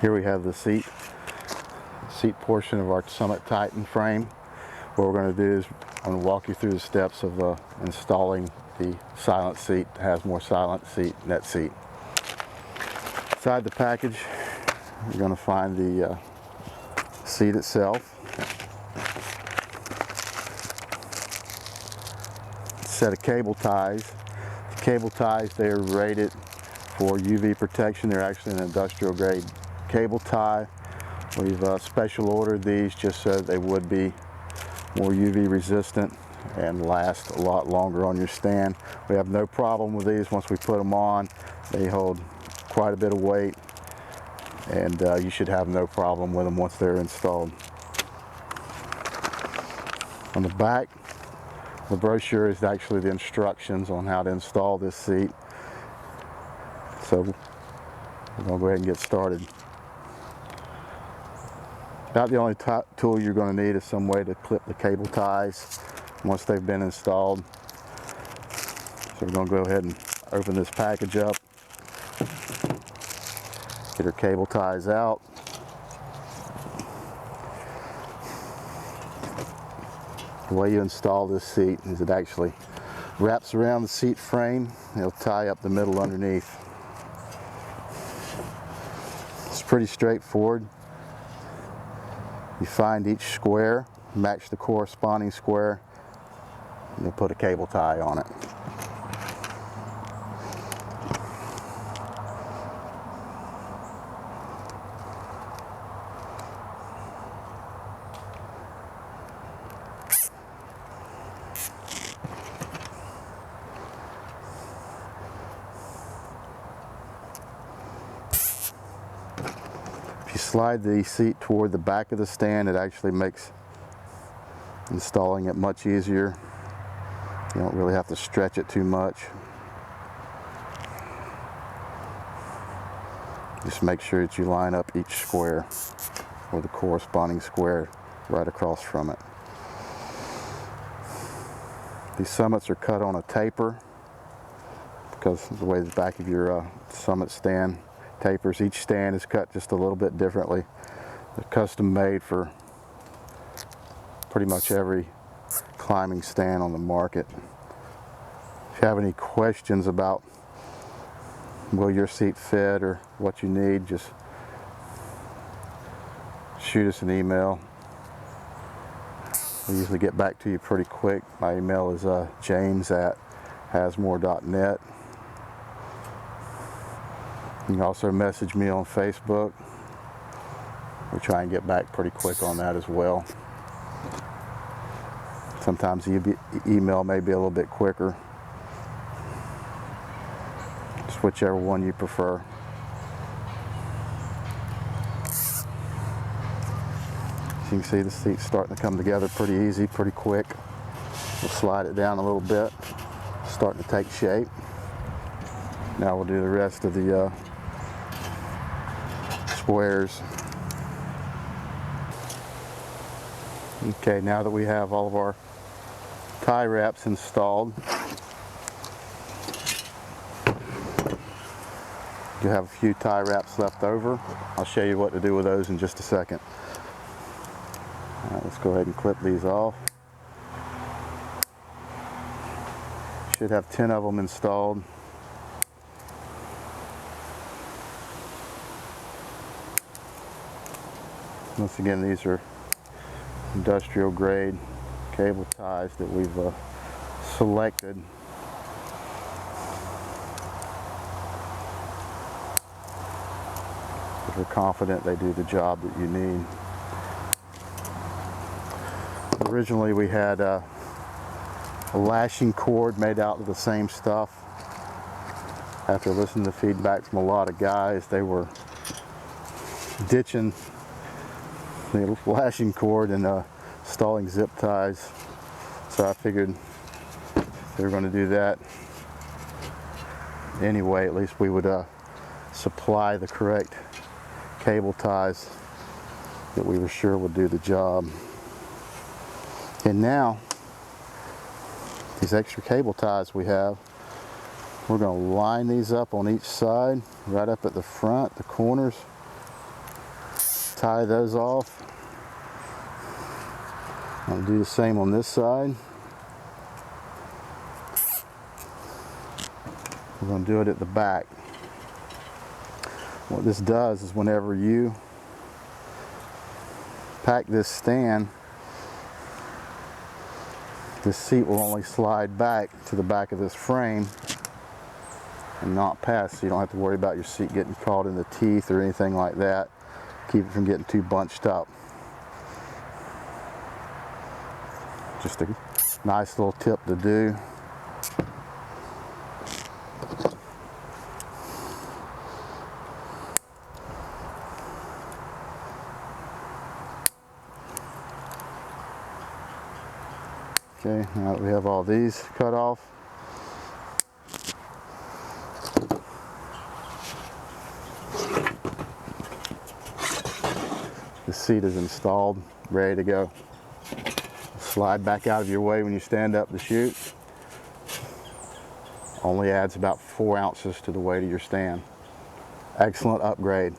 Here we have the seat portion of our Summit Titan frame. What we're going to do is I'm going to walk you through the steps of installing the Silent Seat, Hazmore Silent Seat net seat. Inside the package, you're going to find the seat itself, a set of cable ties. The cable ties, they are rated for UV protection. They're actually an industrial grade cable tie. We've special ordered these just so they would be more UV resistant and last a lot longer on your stand. We have no problem with these once we put them on. They hold quite a bit of weight, and you should have no problem with them once they're installed. On the back, the brochure is actually the instructions on how to install this seat. So we're going to go ahead and get started. About the only tool you're going to need is some way to clip the cable ties once they've been installed. So we're going to go ahead and open this package up, get our cable ties out. The way you install this seat is it actually wraps around the seat frame and it'll tie up the middle underneath. It's pretty straightforward. You find each square, match the corresponding square, and you'll put a cable tie on it. If you slide the seat toward the back of the stand, it actually makes installing it much easier. You don't really have to stretch it too much. Just make sure that you line up each square or the corresponding square right across from it. These summits are cut on a taper because of the way the back of your Summit stand tapers. Each stand is cut just a little bit differently. They're custom made for pretty much every climbing stand on the market. If you have any questions about will your seat fit or what you need, just shoot us an email. We usually get back to you pretty quick. My email is james@hazmore.net. You can also message me on Facebook. We try and get back pretty quick on that as well. Sometimes the email may be a little bit quicker. Just whichever one you prefer. As you can see, the seat's starting to come together pretty easy, pretty quick. We'll slide it down a little bit. Starting to take shape. Now we'll do the rest of the squares. Okay, now that we have all of our tie wraps installed, you have a few tie wraps left over. I'll show you what to do with those in just a second. All right, let's go ahead and clip these off. Should have 10 of them installed. Once again, these are industrial grade cable ties that we've selected. We're confident they do the job that you need. Originally we had a lashing cord made out of the same stuff. After listening to feedback from a lot of guys, they were ditching the lashing cord and installing zip ties. So I figured if they were going to do that anyway, at least we would supply the correct cable ties that we were sure would do the job. And now, these extra cable ties we have, we're going to line these up on each side, right up at the front, the corners. Tie those off. I'll do the same on this side. We're going to do it at the back. What this does is whenever you pack this stand, this seat will only slide back to the back of this frame and not pass, so you don't have to worry about your seat getting caught in the teeth or anything like that. Keep it from getting too bunched up. Just a nice little tip to do. Okay, now that we have all these cut off, the seat is installed, ready to go. Slide back out of your way when you stand up to shoot. Only adds about 4 ounces to the weight of your stand. Excellent upgrade.